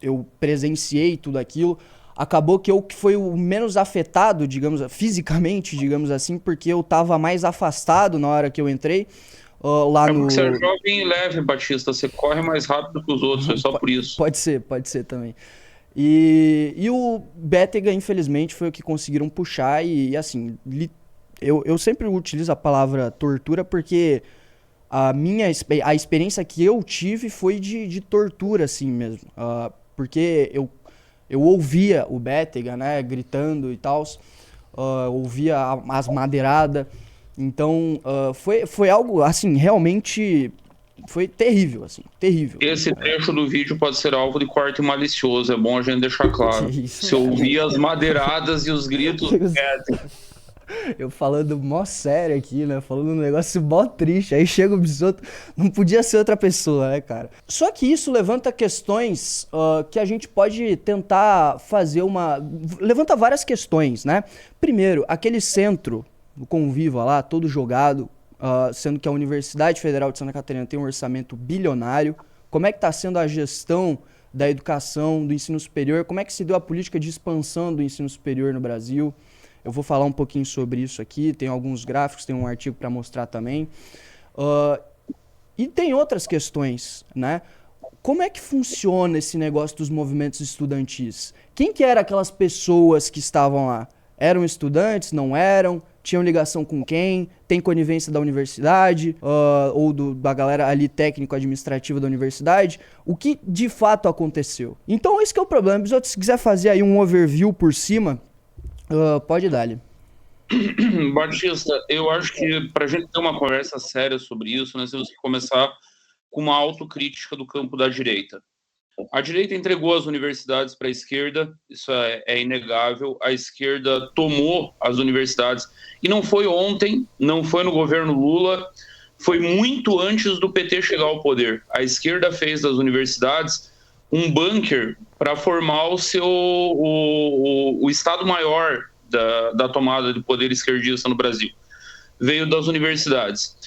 eu presenciei tudo aquilo, acabou que eu que fui o menos afetado, digamos, fisicamente, digamos assim, porque eu tava mais afastado na hora que eu entrei, lá É porque você é no... jovem e leve, Batista. Você corre mais rápido que os outros, é só por isso. Pode ser também. E o Bétega, infelizmente, foi o que conseguiram puxar e assim, eu sempre utilizo a palavra tortura porque a experiência que eu tive foi de tortura, assim mesmo. Porque eu ouvia o Bétega, né, gritando e tal, ouvia as madeiradas. Então, foi algo, assim, realmente foi terrível, assim, terrível. Esse trecho do vídeo pode ser alvo de corte malicioso, é bom a gente deixar Que claro. isso, Se cara. ouvir as madeiradas e os gritos, Eu falando mó sério aqui, né? Falando um negócio mó triste. Aí chega o Bisoto, não podia ser outra pessoa, né, cara? Só que isso levanta questões que a gente pode tentar fazer uma. Levanta várias questões, né? Primeiro, aquele centro do Conviva lá, todo jogado, sendo que a Universidade Federal de Santa Catarina tem um orçamento bilionário. Como é que está sendo a gestão da educação, do ensino superior? Como é que se deu a política de expansão do ensino superior no Brasil? Eu vou falar um pouquinho sobre isso aqui, tem alguns gráficos, tem um artigo para mostrar também. Uh, e tem outras questões, né? Como é que funciona esse negócio dos movimentos estudantis? Quem que eram aquelas pessoas que estavam lá? Eram estudantes? Não eram? Tinham ligação com quem? Tem conivência da universidade? Ou da galera ali técnico-administrativa da universidade? O que de fato aconteceu? Então esse que é o problema. Se quiser fazer aí um overview por cima, pode dar-lhe. Batista, eu acho que para a gente ter uma conversa séria sobre isso, nós temos que começar com uma autocrítica do campo da direita. A direita entregou as universidades para a esquerda, isso é inegável. A esquerda tomou as universidades, e não foi ontem, não foi no governo Lula, foi muito antes do PT chegar ao poder. A esquerda fez das universidades um bunker para formar o Estado-Maior da tomada de poder esquerdista no Brasil. Veio das universidades.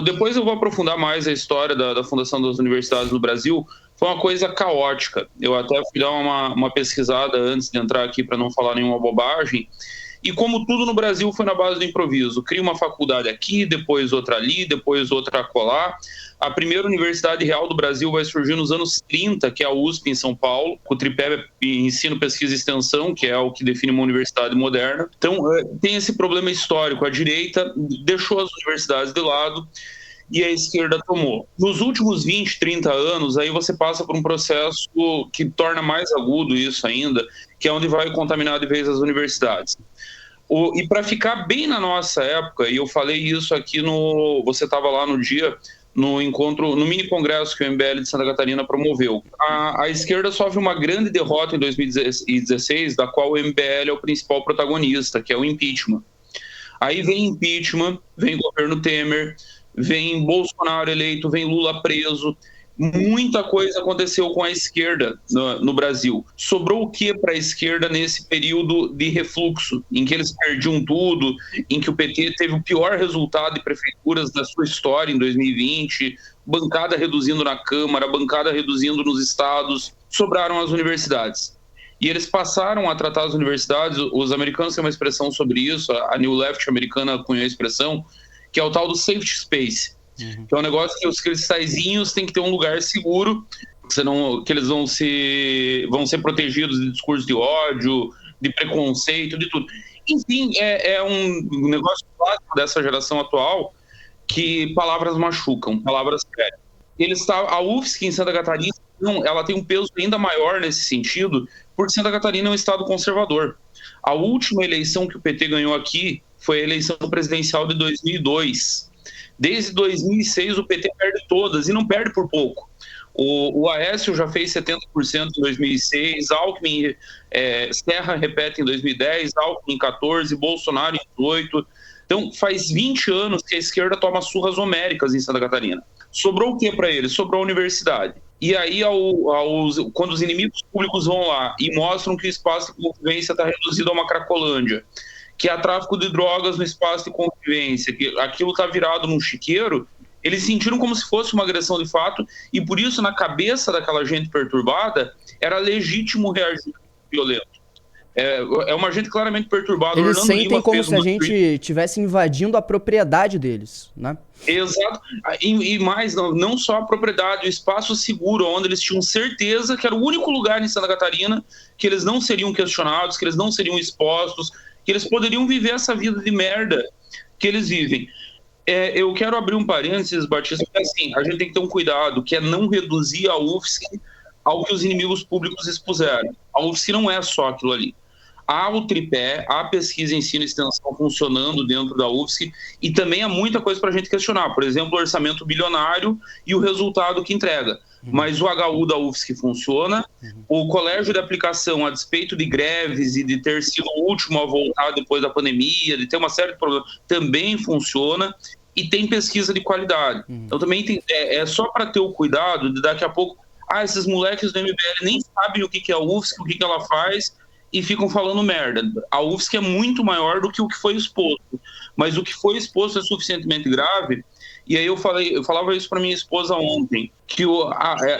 Depois eu vou aprofundar mais a história da fundação das universidades no Brasil. Foi uma coisa caótica. Eu até fui dar uma pesquisada antes de entrar aqui para não falar nenhuma bobagem. E como tudo no Brasil foi na base do improviso. Cria uma faculdade aqui, depois outra ali, depois outra acolá. A primeira universidade real do Brasil vai surgir nos anos 30, que é a USP em São Paulo, com o tripé ensino, pesquisa e extensão, que é o que define uma universidade moderna. Então, tem esse problema histórico. A direita deixou as universidades de lado e a esquerda tomou. Nos últimos 20, 30 anos, aí você passa por um processo que torna mais agudo isso ainda, que é onde vai contaminar de vez as universidades. E para ficar bem na nossa época, e eu falei isso aqui você estava lá no dia, no encontro, no mini congresso que o MBL de Santa Catarina promoveu. A esquerda sofre uma grande derrota em 2016, da qual o MBL é o principal protagonista, que é o impeachment. Aí vem impeachment, vem governo Temer, vem Bolsonaro eleito, vem Lula preso. Muita coisa aconteceu com a esquerda no Brasil. Sobrou o que para a esquerda nesse período de refluxo, em que eles perdiam tudo, em que o PT teve o pior resultado de prefeituras da sua história em 2020, bancada reduzindo na Câmara, bancada reduzindo nos estados, sobraram as universidades. E eles passaram a tratar as universidades, os americanos têm uma expressão sobre isso, a New Left americana cunhou a expressão, que é o tal do safety space. Que é um negócio que os cristalzinhos têm que ter um lugar seguro, que eles vão ser protegidos de discurso de ódio, de preconceito, de tudo. Enfim, é um negócio clássico dessa geração atual, que palavras machucam, palavras sérias. A UFSC em Santa Catarina, ela tem um peso ainda maior nesse sentido, porque Santa Catarina é um estado conservador. A última eleição que o PT ganhou aqui foi a eleição presidencial de 2002. Desde 2006 o PT perde todas, e não perde por pouco. O Aécio já fez 70% em 2006, Alckmin, Serra repete em 2010, Alckmin em 14, Bolsonaro em 18. Então faz 20 anos que a esquerda toma surras homéricas em Santa Catarina. Sobrou o que para eles? Sobrou a universidade. E aí, quando os inimigos públicos vão lá e mostram que o espaço de convivência está reduzido a uma cracolândia, que há tráfico de drogas no espaço de convivência, que aquilo está virado num chiqueiro, Eles sentiram como se fosse uma agressão de fato, e por isso, na cabeça daquela gente perturbada, era legítimo reagir violento. É uma gente claramente perturbada. Eles Orlando sentem Lima como fez se a uma gente estivesse invadindo a propriedade deles, né? Exato. E mais, não só a propriedade, o espaço seguro, onde eles tinham certeza que era o único lugar em Santa Catarina que eles não seriam questionados, que eles não seriam expostos, que eles poderiam viver essa vida de merda que eles vivem. Eu quero abrir um parênteses, Batista, porque assim, a gente tem que ter um cuidado, que é não reduzir a UFSC ao que os inimigos públicos expuseram. A UFSC não é só aquilo ali. Há o tripé, há pesquisa, ensino e extensão funcionando dentro da UFSC, e também há muita coisa para a gente questionar. Por exemplo, o orçamento bilionário e o resultado que entrega. Mas o HU da UFSC funciona, o colégio de aplicação, a despeito de greves e de ter sido o último a voltar depois da pandemia, de ter uma série de problemas, também funciona, e tem pesquisa de qualidade. Então também é só para ter o cuidado de daqui a pouco, esses moleques do MBL nem sabem o que é a UFSC, o que ela faz, e ficam falando merda. A UFSC é muito maior do que o que foi exposto, mas o que foi exposto é suficientemente grave. E aí eu falava isso para minha esposa ontem, que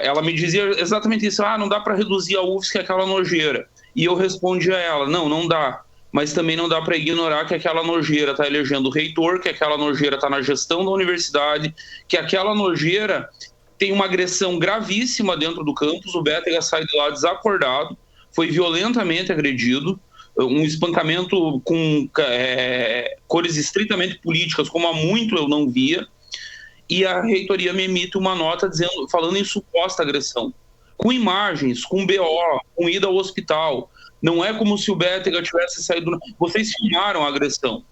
ela me dizia exatamente isso: não dá para reduzir a UFSC àquela nojeira. E eu respondi a ela: não dá, mas também não dá para ignorar que aquela nojeira está elegendo o reitor, que aquela nojeira está na gestão da universidade, que aquela nojeira tem uma agressão gravíssima dentro do campus. O Bétega sai de lá desacordado, foi violentamente agredido, um espancamento com cores estritamente políticas, como há muito eu não via, e a reitoria me emite uma nota falando em suposta agressão, com imagens, com BO, com ida ao hospital. Não é como se o Bétega tivesse saído... Vocês filmaram a agressão.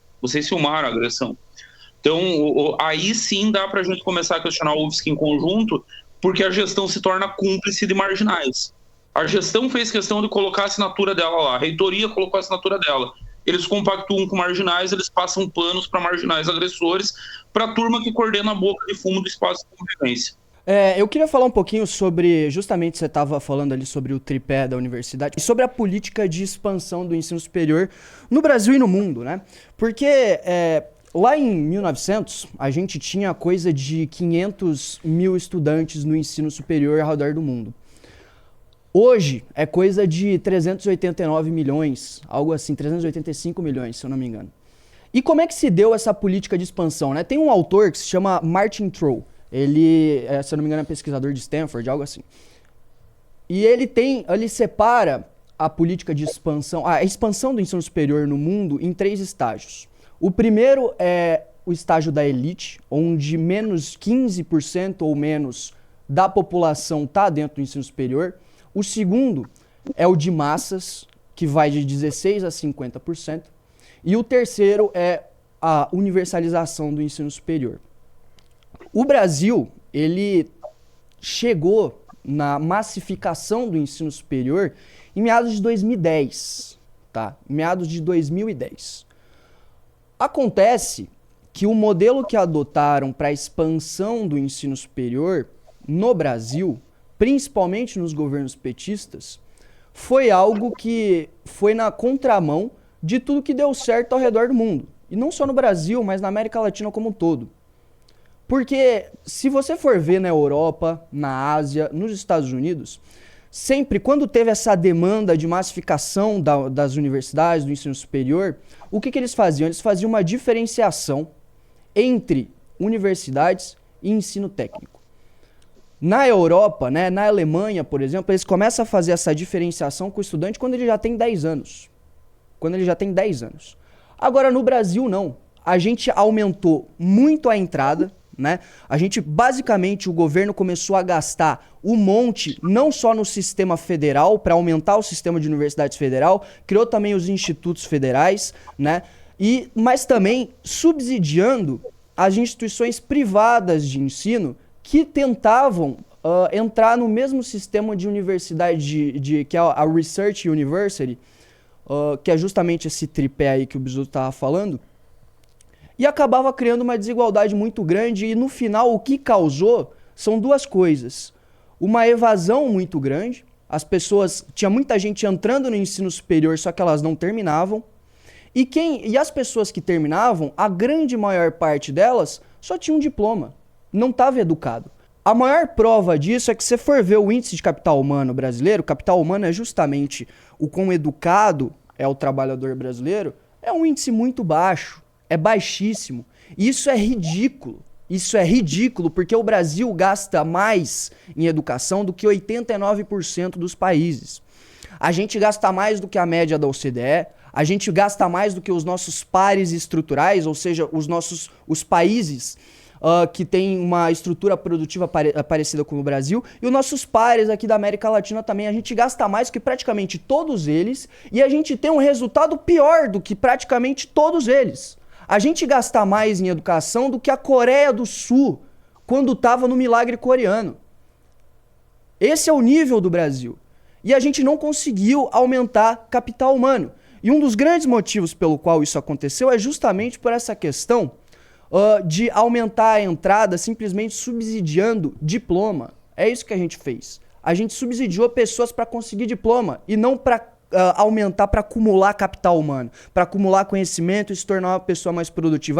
Então, aí sim dá para a gente começar a questionar o UFSC em conjunto, porque a gestão se torna cúmplice de marginais. A gestão fez questão de colocar a assinatura dela lá, a reitoria colocou a assinatura dela. Eles compactuam com marginais, eles passam planos para marginais agressores, para a turma que coordena a boca de fumo do espaço de convivência. Eu queria falar um pouquinho sobre, justamente você estava falando ali sobre o tripé da universidade, e sobre a política de expansão do ensino superior no Brasil e no mundo, né? Porque lá em 1900, a gente tinha coisa de 500 mil estudantes no ensino superior ao redor do mundo. Hoje é coisa de 389 milhões, algo assim, 385 milhões, se eu não me engano. E como é que se deu essa política de expansão, né? Tem um autor que se chama Martin Troll. Ele, se eu não me engano, é pesquisador de Stanford, algo assim. E ele separa a política de expansão, a expansão do ensino superior no mundo em 3 estágios. O primeiro é o estágio da elite, onde menos 15% ou menos da população está dentro do ensino superior. O segundo é o de massas, que vai de 16% a 50%. E o terceiro é a universalização do ensino superior. O Brasil, ele chegou na massificação do ensino superior em meados de 2010, tá? Meados de 2010. Acontece que o modelo que adotaram para a expansão do ensino superior no Brasil, principalmente nos governos petistas, foi algo que foi na contramão de tudo que deu certo ao redor do mundo. E não só no Brasil, mas na América Latina como um todo. Porque se você for ver na Europa, na Ásia, nos Estados Unidos, sempre quando teve essa demanda de massificação das universidades, do ensino superior, o que eles faziam? Eles faziam uma diferenciação entre universidades e ensino técnico. Na Europa, né, na Alemanha, por exemplo, eles começam a fazer essa diferenciação com o estudante quando ele já tem 10 anos. Agora, no Brasil, não. A gente aumentou muito a entrada, né? A gente, basicamente, o governo começou a gastar um monte, não só no sistema federal, para aumentar o sistema de universidades federal, criou também os institutos federais, né? Mas também subsidiando as instituições privadas de ensino que tentavam entrar no mesmo sistema de universidade, que é a Research University, que é justamente esse tripé aí que o Bisu estava falando, e acabava criando uma desigualdade muito grande, e no final o que causou são 2 coisas. Uma evasão muito grande, tinha muita gente entrando no ensino superior, só que elas não terminavam, e as pessoas que terminavam, a grande maior parte delas só tinha um diploma, não estava educado. A maior prova disso é que se você for ver o índice de capital humano brasileiro, capital humano é justamente o quão educado é o trabalhador brasileiro, é um índice muito baixo, é baixíssimo. E isso é ridículo. Isso é ridículo porque o Brasil gasta mais em educação do que 89% dos países. A gente gasta mais do que a média da OCDE, a gente gasta mais do que os nossos pares estruturais, ou seja, os países que têm uma estrutura produtiva parecida com o Brasil, e os nossos pares aqui da América Latina também. A gente gasta mais do que praticamente todos eles, e a gente tem um resultado pior do que praticamente todos eles. A gente gasta mais em educação do que a Coreia do Sul, quando estava no milagre coreano. Esse é o nível do Brasil. E a gente não conseguiu aumentar capital humano. E um dos grandes motivos pelo qual isso aconteceu é justamente por essa questão de aumentar a entrada simplesmente subsidiando diploma. É isso que a gente fez. A gente subsidiou pessoas para conseguir diploma e não para aumentar, para acumular capital humano, para acumular conhecimento e se tornar uma pessoa mais produtiva.